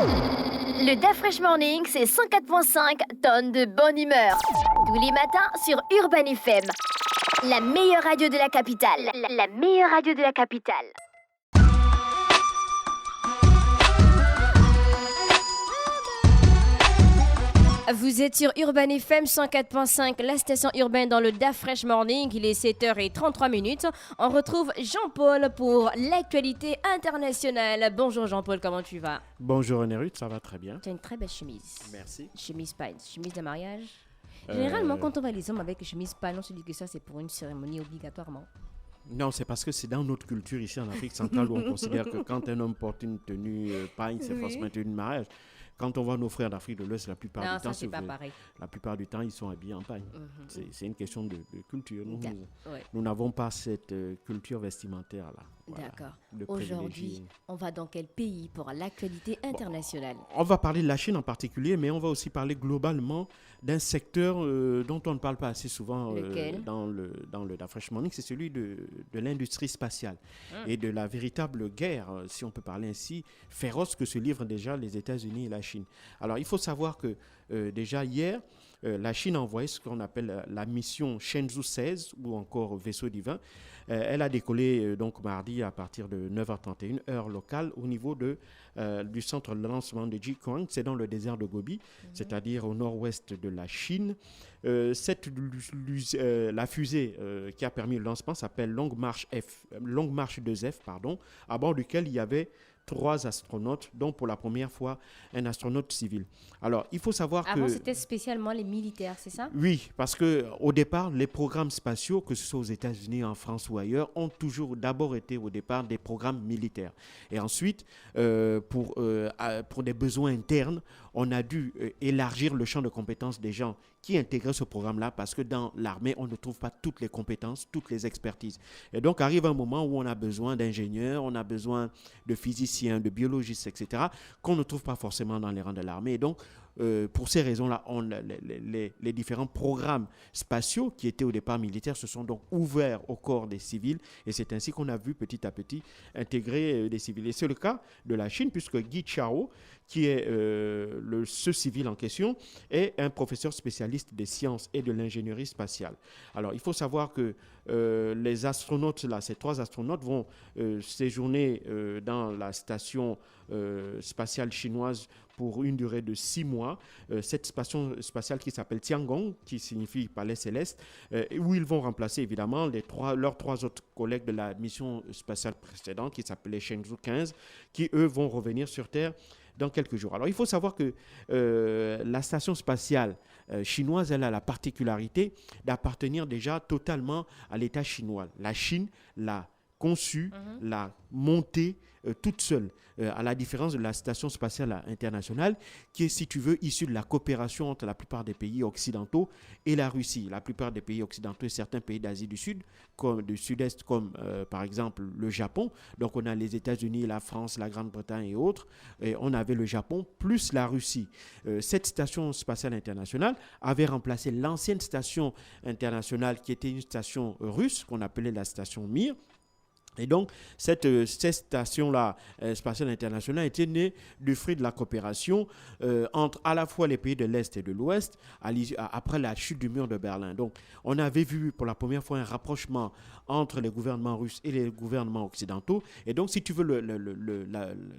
Le DAF Fresh Morning, c'est 104.5 tonnes de bonne humeur. Tous les matins sur Urban FM. La meilleure radio de la capitale. La meilleure radio de la capitale. Vous êtes sur Urban FM 104.5, la station urbaine dans le DAF Fresh Morning. Il est 7h33. On retrouve Jean-Paul pour l'actualité internationale. Bonjour Jean-Paul, comment tu vas? Bonjour Néruth, ça va très bien. Tu as une très belle chemise. Merci. Chemise de mariage. Généralement, quand on va les hommes avec chemise paille, on se dit que ça c'est pour une cérémonie obligatoirement. Non, c'est parce que c'est dans notre culture ici en Afrique centrale où on considère que quand un homme porte une tenue paille, c'est forcément une tenue de mariage. Quand on voit nos frères d'Afrique de l'Ouest, la plupart du temps, c'est pas pareil. La plupart du temps, ils sont habillés en paille. C'est une question de culture. Nous n'avons pas cette culture vestimentaire-là. Voilà, d'accord. Aujourd'hui, on va dans quel pays pour l'actualité internationale? On va parler de la Chine en particulier, mais on va aussi parler globalement d'un secteur dont on ne parle pas assez souvent dans le DAF Fresh Morning, c'est celui de l'industrie spatiale et de la véritable guerre, si on peut parler ainsi, féroce que se livrent déjà les États-Unis et la Chine. Alors, il faut savoir que déjà hier, la Chine a envoyé ce qu'on appelle la mission Shenzhou 16 ou encore vaisseau divin. Elle a décollé donc mardi à partir de 9h31 heure locale au niveau du centre de lancement de Jiuquan. C'est dans le désert de Gobi, c'est-à-dire au nord-ouest de la Chine. La fusée qui a permis le lancement s'appelle Long March 2F, à bord duquel il y avait 3 astronautes, dont pour la première fois un astronaute civil. Alors, il faut savoir Avant, c'était spécialement les militaires, c'est ça? Oui, parce qu'au départ, les programmes spatiaux, que ce soit aux États-Unis, en France ou ailleurs, ont toujours d'abord été au départ des programmes militaires. Et ensuite, pour des besoins internes, on a dû élargir le champ de compétences des gens qui intégraient ce programme-là, parce que dans l'armée, on ne trouve pas toutes les compétences, toutes les expertises. Et donc, arrive un moment où on a besoin d'ingénieurs, on a besoin de physiciens, de biologistes, etc., qu'on ne trouve pas forcément dans les rangs de l'armée. Et donc, pour ces raisons-là, les différents programmes spatiaux qui étaient au départ militaires se sont donc ouverts au corps des civils, et c'est ainsi qu'on a vu petit à petit intégrer des civils. Et c'est le cas de la Chine, puisque Guy Chao, qui est ce civil en question, est un professeur spécialiste des sciences et de l'ingénierie spatiale. Alors, il faut savoir que les astronautes, ces 3 astronautes, vont séjourner dans la station spatiale chinoise pour une durée de 6 mois. Cette station spatiale qui s'appelle Tiangong, qui signifie palais céleste, où ils vont remplacer évidemment leurs 3 autres collègues de la mission spatiale précédente, qui s'appelait Shenzhou 15, qui eux vont revenir sur Terre dans quelques jours. Alors, il faut savoir que la station spatiale chinoise, elle a la particularité d'appartenir déjà totalement à l'État chinois. La Chine l'a conçue, l'a montée toute seule, à la différence de la station spatiale internationale, qui est, si tu veux, issue de la coopération entre la plupart des pays occidentaux et la Russie. La plupart des pays occidentaux et certains pays d'Asie du Sud, comme du Sud-Est, comme par exemple le Japon. Donc, on a les États-Unis, la France, la Grande-Bretagne et autres. Et on avait le Japon plus la Russie. Cette station spatiale internationale avait remplacé l'ancienne station internationale qui était une station russe, qu'on appelait la station Mir. Et donc, cette station-là, spatiale internationale, était née du fruit de la coopération entre à la fois les pays de l'Est et de l'Ouest, après la chute du mur de Berlin. Donc, on avait vu pour la première fois un rapprochement entre les gouvernements russes et les gouvernements occidentaux. Et donc, si tu veux,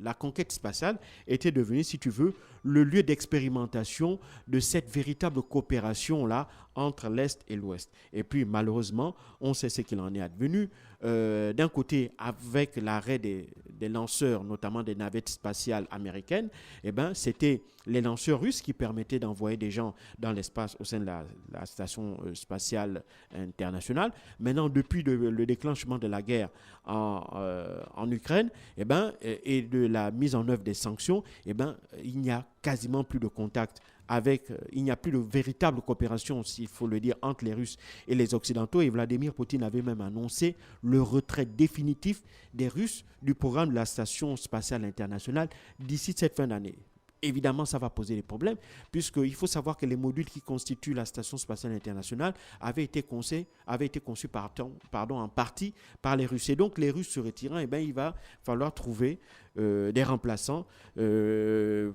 la conquête spatiale était devenue, si tu veux, le lieu d'expérimentation de cette véritable coopération-là entre l'Est et l'Ouest. Et puis, malheureusement, on sait ce qu'il en est advenu. D'un côté, avec l'arrêt des lanceurs, notamment des navettes spatiales américaines, c'était les lanceurs russes qui permettaient d'envoyer des gens dans l'espace au sein de la station spatiale internationale. Maintenant, depuis le déclenchement de la guerre en Ukraine, et de la mise en œuvre des sanctions, il n'y a quasiment plus de contact il n'y a plus de véritable coopération, s'il faut le dire, entre les Russes et les Occidentaux. Et Vladimir Poutine avait même annoncé le retrait définitif des Russes du programme de la Station spatiale internationale d'ici cette fin d'année. Évidemment, ça va poser des problèmes, puisqu'il faut savoir que les modules qui constituent la Station spatiale internationale avaient été conçus en partie par les Russes. Et donc, les Russes se retirant, il va falloir trouver des remplaçants, des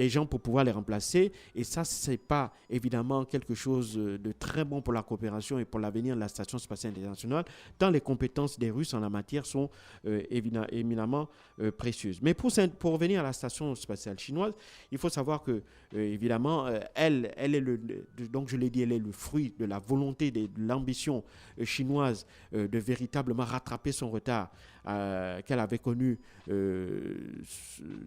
gens pour pouvoir les remplacer. Et ça, c'est pas évidemment quelque chose de très bon pour la coopération et pour l'avenir de la Station spatiale internationale, tant les compétences des Russes en la matière sont éminemment précieuses. Mais pour revenir à la Station spatiale chinoise, il faut savoir que, évidemment, elle est donc je l'ai dit, elle est le fruit de la volonté, de l'ambition chinoise de véritablement rattraper son retard qu'elle avait connu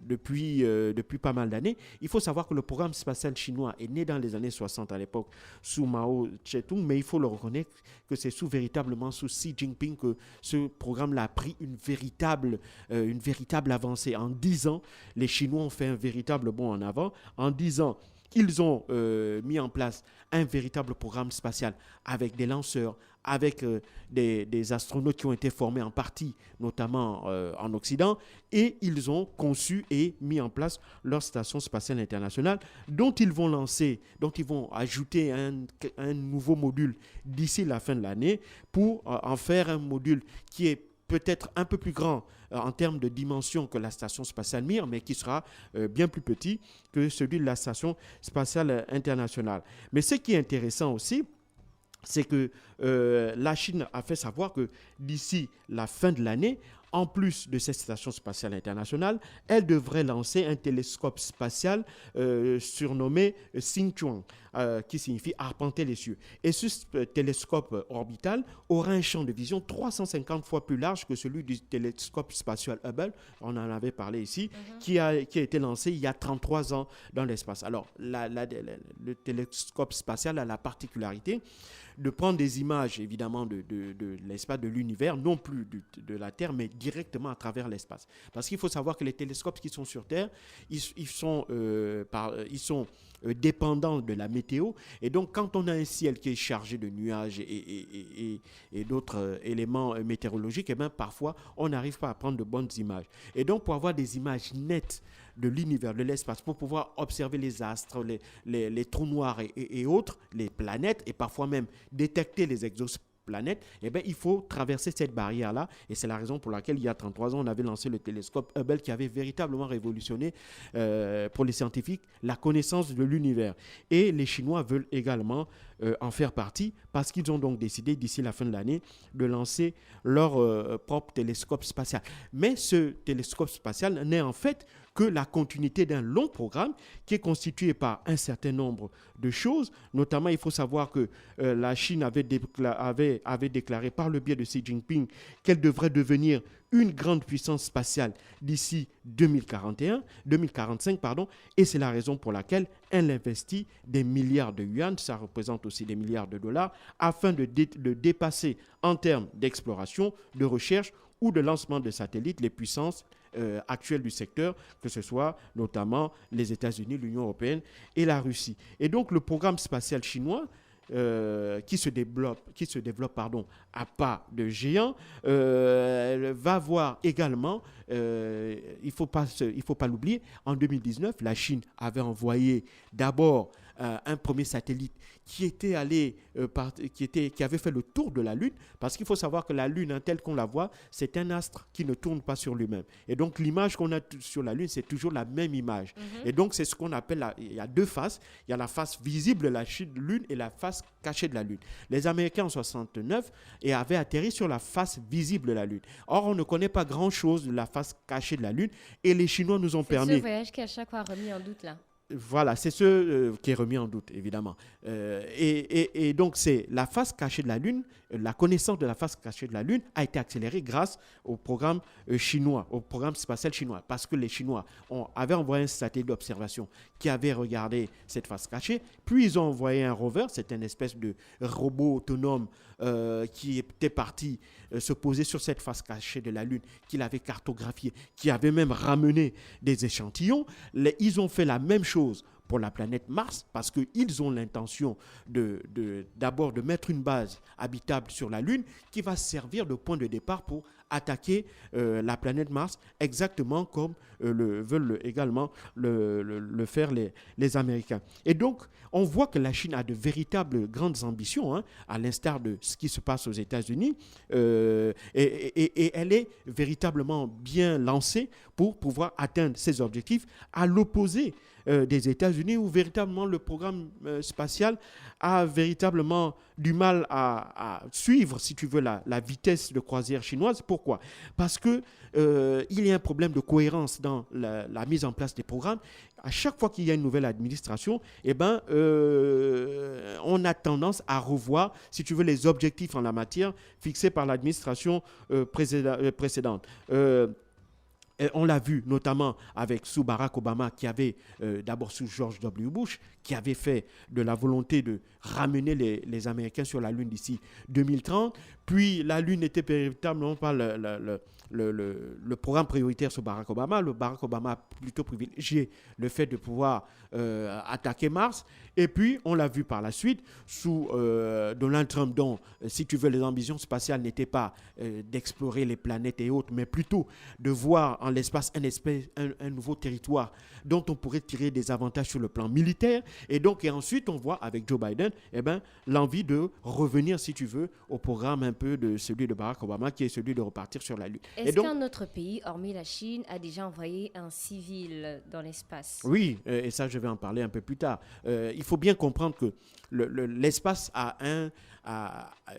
depuis pas mal d'années. Il faut savoir que le programme spatial chinois est né dans les années 60 à l'époque sous Mao Tse-tung, mais il faut le reconnaître que c'est véritablement sous Xi Jinping que ce programme-là a pris une véritable avancée. En 10 ans, les Chinois ont fait un véritable bond en avant. En 10 ans, ils ont mis en place un véritable programme spatial avec des lanceurs, avec des astronautes qui ont été formés en partie, notamment en Occident, et ils ont conçu et mis en place leur station spatiale internationale, dont ils vont ajouter un nouveau module d'ici la fin de l'année pour en faire un module qui est peut-être un peu plus grand en termes de dimension que la station spatiale Mir, mais qui sera bien plus petit que celui de la station spatiale internationale. Mais ce qui est intéressant aussi, c'est que la Chine a fait savoir que d'ici la fin de l'année, en plus de cette station spatiale internationale, elle devrait lancer un télescope spatial surnommé Xingchuan, qui signifie arpenter les cieux. Et ce télescope orbital aura un champ de vision 350 fois plus large que celui du télescope spatial Hubble, on en avait parlé ici, qui a été lancé il y a 33 ans dans l'espace. Alors, le télescope spatial a la particularité de prendre des images, évidemment, de l'espace, de l'univers, non plus de la Terre, mais directement à travers l'espace. Parce qu'il faut savoir que les télescopes qui sont sur Terre, ils sont dépendants de la météo. Et donc, quand on a un ciel qui est chargé de nuages et d'autres éléments météorologiques, eh bien, parfois, on n'arrive pas à prendre de bonnes images. Et donc, pour avoir des images nettes de l'univers, de l'espace, pour pouvoir observer les astres, les trous noirs et autres, les planètes, et parfois même détecter les exoplanètes, eh bien, il faut traverser cette barrière-là. Et c'est la raison pour laquelle, il y a 33 ans, on avait lancé le télescope Hubble qui avait véritablement révolutionné pour les scientifiques la connaissance de l'univers. Et les Chinois veulent également en faire partie parce qu'ils ont donc décidé d'ici la fin de l'année de lancer leur propre télescope spatial. Mais ce télescope spatial n'est en fait que la continuité d'un long programme qui est constitué par un certain nombre de choses. Notamment, il faut savoir que la Chine avait déclaré par le biais de Xi Jinping qu'elle devrait devenir une grande puissance spatiale d'ici 2045, et c'est la raison pour laquelle elle investit des milliards de yuan, ça représente aussi des milliards de dollars, afin de dépasser en termes d'exploration, de recherche ou de lancement de satellites les puissances actuelles du secteur, que ce soit notamment les États-Unis, l'Union européenne et la Russie. Et donc le programme spatial chinois, qui se développe à pas de géant, va voir également, il faut pas l'oublier, en 2019, la Chine avait envoyé d'abord un premier satellite qui avait fait le tour de la Lune, parce qu'il faut savoir que la Lune, telle qu'on la voit, c'est un astre qui ne tourne pas sur lui-même. Et donc l'image qu'on a sur la Lune, c'est toujours la même image. Et donc c'est ce qu'on appelle, il y a deux faces. Il y a la face visible de la Lune et la face cachée de la Lune. Les Américains en 69 avaient atterri sur la face visible de la Lune. Or, on ne connaît pas grand-chose de la face cachée de la Lune, et les Chinois nous ont permis... C'est ce voyage qui à chaque fois remis en doute là. Voilà, c'est ce qui est remis en doute, évidemment. Et donc, c'est la face cachée de la Lune, la connaissance de la face cachée de la Lune a été accélérée grâce au programme chinois, au programme spatial chinois, parce que les Chinois avaient envoyé un satellite d'observation qui avait regardé cette face cachée, puis ils ont envoyé un rover, c'est une espèce de robot autonome qui était parti se poser sur cette face cachée de la Lune, qu'il avait cartographiée, qui avait même ramené des échantillons. Ils ont fait la même chose pour la planète Mars, parce qu'ils ont l'intention d'abord de mettre une base habitable sur la Lune qui va servir de point de départ pour attaquer la planète Mars, exactement comme veulent également le faire les Américains. Et donc, on voit que la Chine a de véritables grandes ambitions, hein, à l'instar de ce qui se passe aux États-Unis, et elle est véritablement bien lancée pour pouvoir atteindre ses objectifs, à l'opposé des États-Unis, où véritablement le programme spatial a véritablement du mal à suivre, si tu veux, la vitesse de croisière chinoise. Pourquoi? Parce que il y a un problème de cohérence dans la mise en place des programmes. À chaque fois qu'il y a une nouvelle administration, eh ben, on a tendance à revoir, si tu veux, les objectifs en la matière fixés par l'administration précédente. On l'a vu notamment sous Barack Obama, qui avait, d'abord sous George W. Bush, qui avait fait de la volonté de ramener les Américains sur la Lune d'ici 2030. Puis la Lune n'était véritablement pas le programme prioritaire sur Barack Obama. Le Barack Obama a plutôt privilégié le fait de pouvoir attaquer Mars. Et puis, on l'a vu par la suite, sous Donald Trump, dont, si tu veux, les ambitions spatiales n'étaient pas d'explorer les planètes et autres, mais plutôt de voir en l'espace un nouveau territoire dont on pourrait tirer des avantages sur le plan militaire. Et ensuite, on voit avec Joe Biden, l'envie de revenir, si tu veux, au programme un peu de celui de Barack Obama, qui est celui de repartir sur la Lune. Est-ce qu'un autre pays, hormis la Chine, a déjà envoyé un civil dans l'espace? Oui, et ça, je vais en parler un peu plus tard. Il faut bien comprendre que l'espace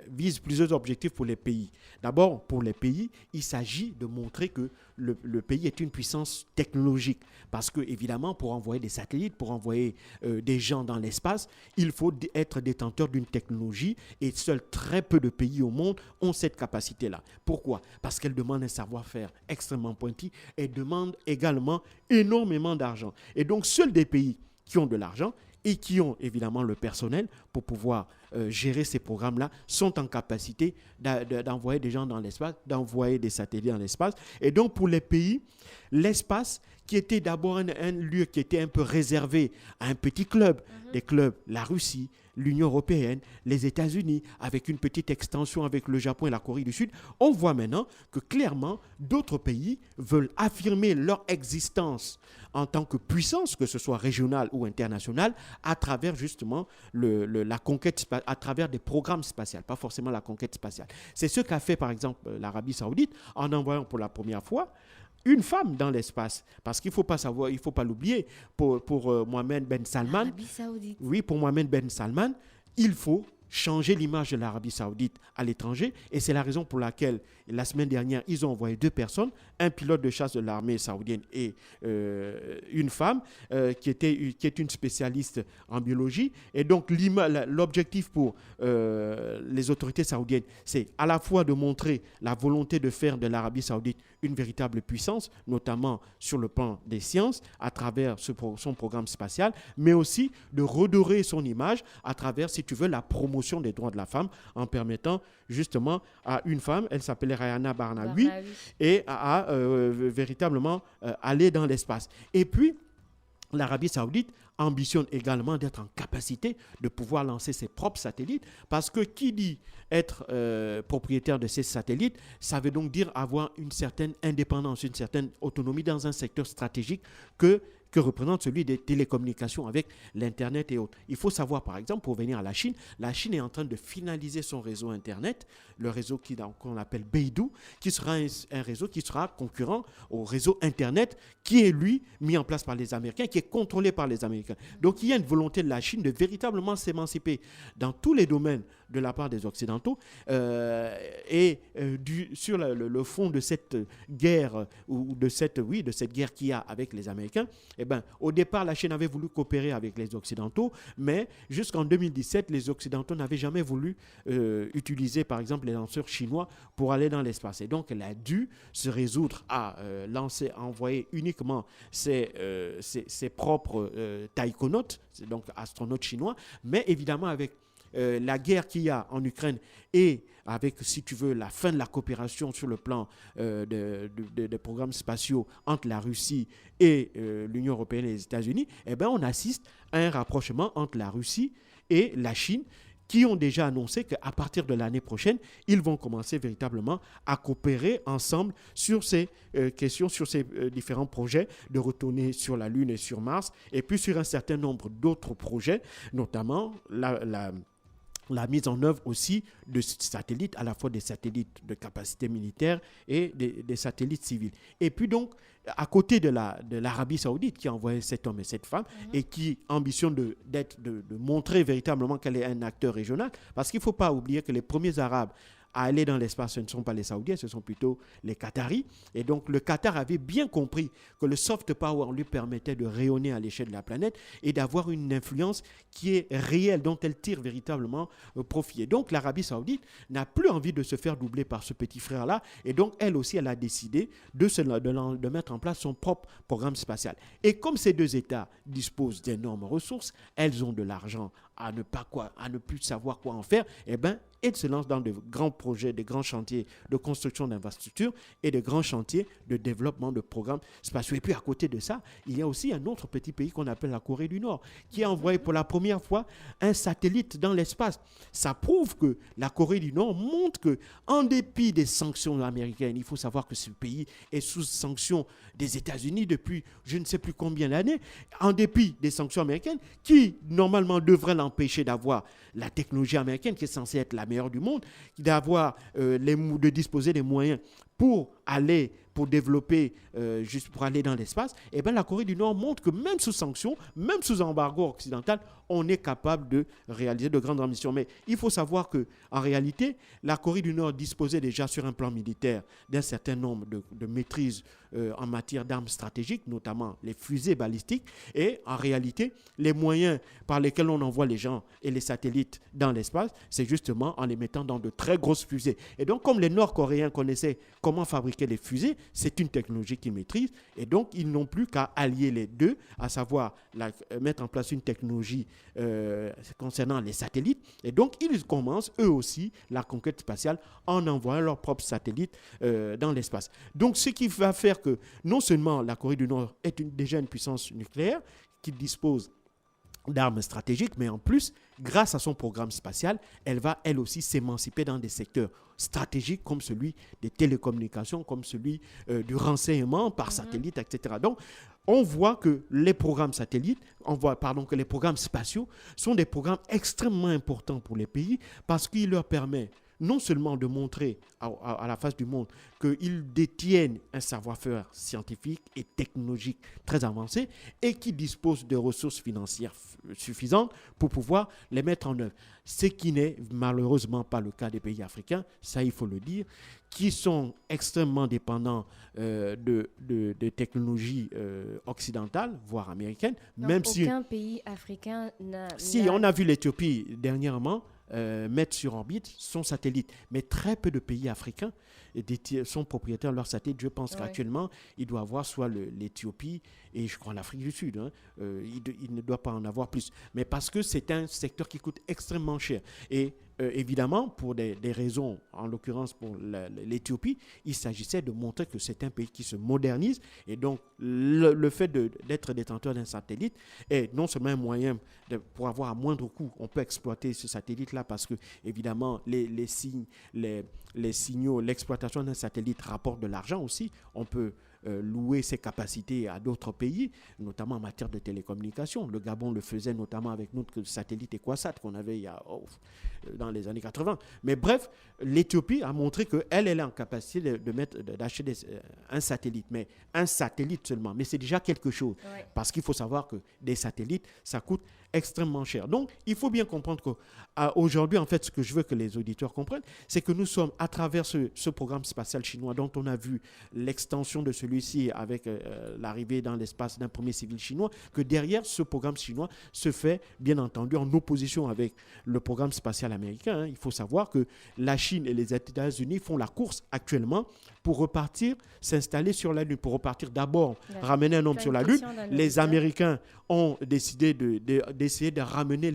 vise plusieurs objectifs pour les pays. D'abord, pour les pays, il s'agit de montrer que le pays est une puissance technologique. Parce que, évidemment, pour envoyer des satellites, pour envoyer des gens dans l'espace, il faut être détenteur d'une technologie, et seuls très peu de pays au monde ont cette capacité-là. Pourquoi? Parce qu'elle demande un savoir-faire extrêmement pointu et demande également énormément d'argent. Et donc, seuls des pays qui ont de l'argent et qui ont évidemment le personnel pour pouvoir gérer ces programmes-là, sont en capacité d'envoyer des gens dans l'espace, d'envoyer des satellites dans l'espace. Et donc, pour les pays, l'espace, qui était d'abord un lieu qui était un peu réservé à un petit club, des clubs, la Russie, l'Union européenne, les États-Unis, avec une petite extension avec le Japon et la Corée du Sud, on voit maintenant que clairement, d'autres pays veulent affirmer leur existence en tant que puissance, que ce soit régionale ou internationale, à travers justement la conquête, à travers des programmes spatiaux, pas forcément la conquête spatiale. C'est ce qu'a fait par exemple l'Arabie Saoudite en envoyant pour la première fois une femme dans l'espace. Parce qu'il ne faut pas savoir, il ne faut pas l'oublier, pour Mohamed Ben Salman, oui, pour Mohamed Ben Salman, il faut changer l'image de l'Arabie Saoudite à l'étranger, et c'est la raison pour laquelle la semaine dernière, ils ont envoyé 2 personnes, un pilote de chasse de l'armée saoudienne et une femme qui est une spécialiste en biologie. Et donc l'objectif pour les autorités saoudiennes, c'est à la fois de montrer la volonté de faire de l'Arabie Saoudite une véritable puissance, notamment sur le plan des sciences, à travers son programme spatial, mais aussi de redorer son image à travers, si tu veux, la promotion des droits de la femme, en permettant justement à une femme, elle s'appelait Rayana Barnaoui, et à véritablement aller dans l'espace. Et puis, l'Arabie Saoudite ambitionne également d'être en capacité de pouvoir lancer ses propres satellites, parce que qui dit être propriétaire de ces satellites, ça veut donc dire avoir une certaine indépendance, une certaine autonomie dans un secteur stratégique que représente celui des télécommunications avec l'Internet et autres. Il faut savoir, par exemple, pour venir à la Chine est en train de finaliser son réseau Internet, le réseau qu'on appelle Beidou, qui sera un réseau qui sera concurrent au réseau Internet, qui est, lui, mis en place par les Américains, qui est contrôlé par les Américains. Donc, il y a une volonté de la Chine de véritablement s'émanciper dans tous les domaines de la part des Occidentaux, sur le fond de cette guerre, ou de cette guerre qu'il y a avec les Américains. Au départ, la Chine avait voulu coopérer avec les Occidentaux, mais jusqu'en 2017, les Occidentaux n'avaient jamais voulu utiliser, par exemple, les lanceurs chinois pour aller dans l'espace. Et donc, elle a dû se résoudre à envoyer uniquement ses propres taïkonautes, donc astronautes chinois, mais évidemment avec la guerre qu'il y a en Ukraine et avec, si tu veux, la fin de la coopération sur le plan des programmes spatiaux entre la Russie et l'Union européenne et les États-Unis, on assiste à un rapprochement entre la Russie et la Chine, qui ont déjà annoncé qu'à partir de l'année prochaine, ils vont commencer véritablement à coopérer ensemble sur ces questions, sur ces différents projets de retourner sur la Lune et sur Mars, et puis sur un certain nombre d'autres projets, notamment la mise en œuvre aussi de satellites, à la fois des satellites de capacité militaire et des satellites civils. Et puis donc, à côté de l'Arabie Saoudite qui a envoyé cet homme et cette femme et qui ambitionne de montrer véritablement qu'elle est un acteur régional, parce qu'il ne faut pas oublier que les premiers Arabes à aller dans l'espace, ce ne sont pas les Saoudiens, ce sont plutôt les Qataris. Et donc, le Qatar avait bien compris que le soft power lui permettait de rayonner à l'échelle de la planète et d'avoir une influence qui est réelle, dont elle tire véritablement profit. Et donc, l'Arabie Saoudite n'a plus envie de se faire doubler par ce petit frère-là. Et donc, elle aussi, elle a décidé de mettre en place son propre programme spatial. Et comme ces deux États disposent d'énormes ressources, elles ont de l'argent à ne plus savoir quoi en faire, elles se lancent dans de grands projets, de grands chantiers de construction d'infrastructures et de grands chantiers de développement de programmes spatiaux. Et puis à côté de ça, il y a aussi un autre petit pays qu'on appelle la Corée du Nord, qui a envoyé pour la première fois un satellite dans l'espace. Ça prouve que la Corée du Nord montre que, en dépit des sanctions américaines, il faut savoir que ce pays est sous sanctions des États-Unis depuis je ne sais plus combien d'années, en dépit des sanctions américaines, qui normalement devraient l'empêcher d'avoir la technologie américaine qui est censée être la meilleure du monde, de disposer des moyens pour développer, pour aller dans l'espace. Et bien la Corée du Nord montre que même sous sanctions, même sous embargo occidental, on est capable de réaliser de grandes ambitions. Mais il faut savoir qu'en réalité, la Corée du Nord disposait déjà sur un plan militaire d'un certain nombre de maîtrises en matière d'armes stratégiques, notamment les fusées balistiques. Et en réalité, les moyens par lesquels on envoie les gens et les satellites dans l'espace, c'est justement en les mettant dans de très grosses fusées. Et donc, comme les Nord-Coréens connaissaient comment fabriquer les fusées, c'est une technologie qu'ils maîtrisent. Et donc, ils n'ont plus qu'à allier les deux, à savoir mettre en place une technologie concernant les satellites. Et donc, ils commencent, eux aussi, la conquête spatiale en envoyant leurs propres satellites dans l'espace. Donc, ce qui va faire que non seulement la Corée du Nord est déjà une puissance nucléaire qui dispose d'armes stratégiques, mais en plus, grâce à son programme spatial, elle va elle aussi s'émanciper dans des secteurs stratégiques comme celui des télécommunications, comme celui du renseignement par satellite, etc. Donc, on voit que les programmes que les programmes spatiaux sont des programmes extrêmement importants pour les pays parce qu'ils leur permettent non seulement de montrer à la face du monde qu'ils détiennent un savoir-faire scientifique et technologique très avancé et qui disposent de ressources financières suffisantes pour pouvoir les mettre en œuvre. Ce qui n'est malheureusement pas le cas des pays africains, ça il faut le dire, qui sont extrêmement dépendants de technologies occidentales, voire américaines. Donc, même aucun pays africain n'a... On a vu l'Éthiopie dernièrement mettre sur orbite son satellite. Mais très peu de pays africains sont propriétaires de leur satellite. Je pense qu'actuellement, il doit avoir soit l'Éthiopie et je crois l'Afrique du Sud. Il ne doit pas en avoir plus. Mais parce que c'est un secteur qui coûte extrêmement cher. Et évidemment, pour des raisons, en l'occurrence pour l'Éthiopie, il s'agissait de montrer que c'est un pays qui se modernise. Et donc, le fait d'être détenteur d'un satellite est non seulement un moyen pour avoir à moindre coût, on peut exploiter ce satellite-là parce que, évidemment, les signaux, l'exploitation d'un satellite rapporte de l'argent aussi. On peut louer ses capacités à d'autres pays, notamment en matière de télécommunications. Le Gabon le faisait notamment avec notre satellite Equasat qu'on avait dans les années 80. Mais bref, l'Éthiopie a montré qu'elle est en capacité d'acheter un satellite, mais un satellite seulement. Mais c'est déjà quelque chose, parce qu'il faut savoir que des satellites, ça coûte extrêmement cher. Donc, il faut bien comprendre qu'aujourd'hui, en fait, ce que je veux que les auditeurs comprennent, c'est que nous sommes, à travers ce programme spatial chinois, dont on a vu l'extension de celui-ci avec l'arrivée dans l'espace d'un premier civil chinois, que derrière ce programme chinois se fait, bien entendu, en opposition avec le programme spatial américain. Il faut savoir que la Chine et les États-Unis font la course actuellement pour repartir, s'installer sur la Lune, pour repartir d'abord, ramener un homme sur la Lune. Les Américains ont décidé d'essayer de ramener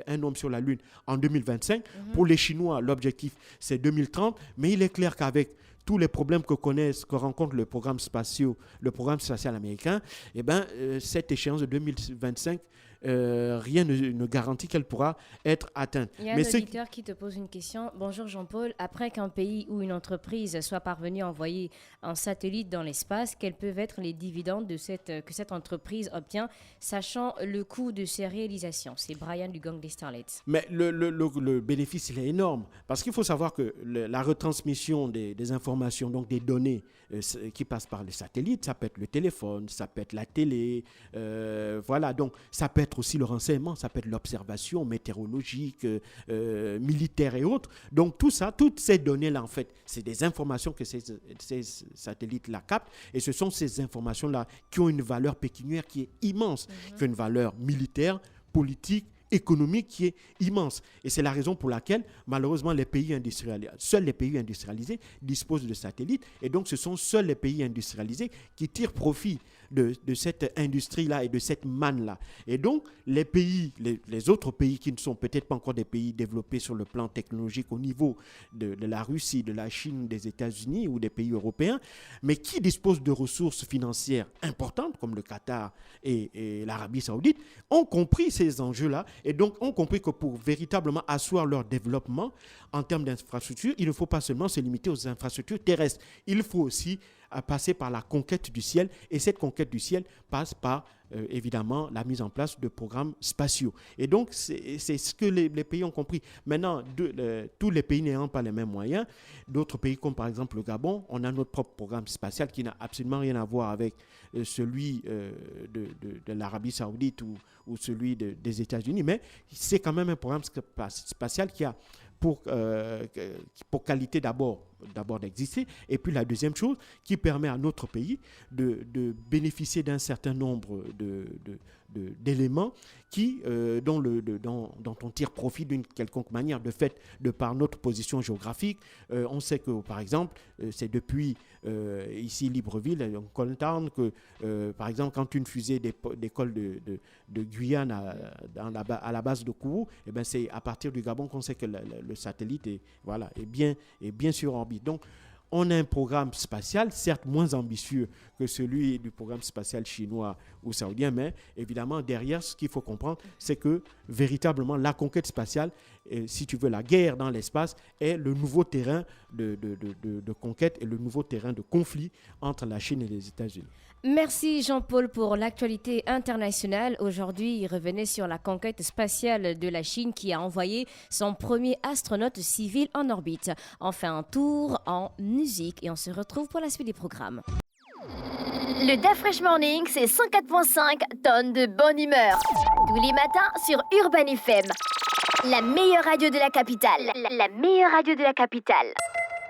un homme sur la Lune en 2025. Pour les Chinois, l'objectif, c'est 2030. Mais il est clair qu'avec tous les problèmes que rencontre le programme spatial américain, cette échéance de 2025 rien ne garantit qu'elle pourra être atteinte. Il y a un auditeur qui te pose une question. Bonjour Jean-Paul, après qu'un pays ou une entreprise soit parvenu à envoyer un satellite dans l'espace, quels peuvent être les dividendes que cette entreprise obtient, sachant le coût de ses réalisations? C'est Brian du gang des Starlets. Mais le bénéfice, il est énorme. Parce qu'il faut savoir que la retransmission des informations, donc des données qui passent par les satellites, ça peut être le téléphone, ça peut être la télé, voilà. Donc, ça peut être aussi le renseignement, ça peut être l'observation météorologique, militaire et autres. Donc, tout ça, toutes ces données-là, en fait, c'est des informations que ces satellites-là captent. Et ce sont ces informations-là qui ont une valeur pécuniaire qui est immense, qui ont une valeur militaire, politique, économique qui est immense. Et c'est la raison pour laquelle, malheureusement, seuls les pays industrialisés disposent de satellites. Et donc, ce sont seuls les pays industrialisés qui tirent profit de cette industrie-là et de cette manne-là. Et donc, les autres pays qui ne sont peut-être pas encore des pays développés sur le plan technologique au niveau de la Russie, de la Chine, des États-Unis ou des pays européens, mais qui disposent de ressources financières importantes, comme le Qatar et l'Arabie Saoudite, ont compris ces enjeux-là et donc ont compris que pour véritablement asseoir leur développement en termes d'infrastructures, il ne faut pas seulement se limiter aux infrastructures terrestres. Il faut aussi passer par la conquête du ciel. Et cette conquête du ciel passe par, évidemment, la mise en place de programmes spatiaux. Et donc, c'est ce que les pays ont compris. Maintenant, tous les pays n'ayant pas les mêmes moyens, d'autres pays comme par exemple le Gabon, on a notre propre programme spatial qui n'a absolument rien à voir avec celui de l'Arabie Saoudite ou celui des États-Unis, mais c'est quand même un programme spatial qui a pour qualité d'abord d'exister, et puis la deuxième chose qui permet à notre pays de bénéficier d'un certain nombre d'éléments dont on tire profit d'une quelconque manière de par notre position géographique. On sait que, par exemple, c'est depuis ici Libreville, on constate que, par exemple, quand une fusée d'école de Guyane à la base de Kourou, eh ben, c'est à partir du Gabon qu'on sait que le satellite est bien sur orbite. Donc, on a un programme spatial, certes moins ambitieux que celui du programme spatial chinois ou saoudien, mais évidemment, derrière, ce qu'il faut comprendre, c'est que véritablement, la conquête spatiale, si tu veux, la guerre dans l'espace, est le nouveau terrain de conquête et le nouveau terrain de conflit entre la Chine et les États-Unis. Merci Jean-Paul pour l'actualité internationale. Aujourd'hui, il revenait sur la conquête spatiale de la Chine qui a envoyé son premier astronaute civil en orbite. On fait un tour en musique et on se retrouve pour la suite des programmes. Le Da Fresh Morning, c'est 104.5 tonnes de bonne humeur. Tous les matins sur Urban FM. La meilleure radio de la capitale. La meilleure radio de la capitale.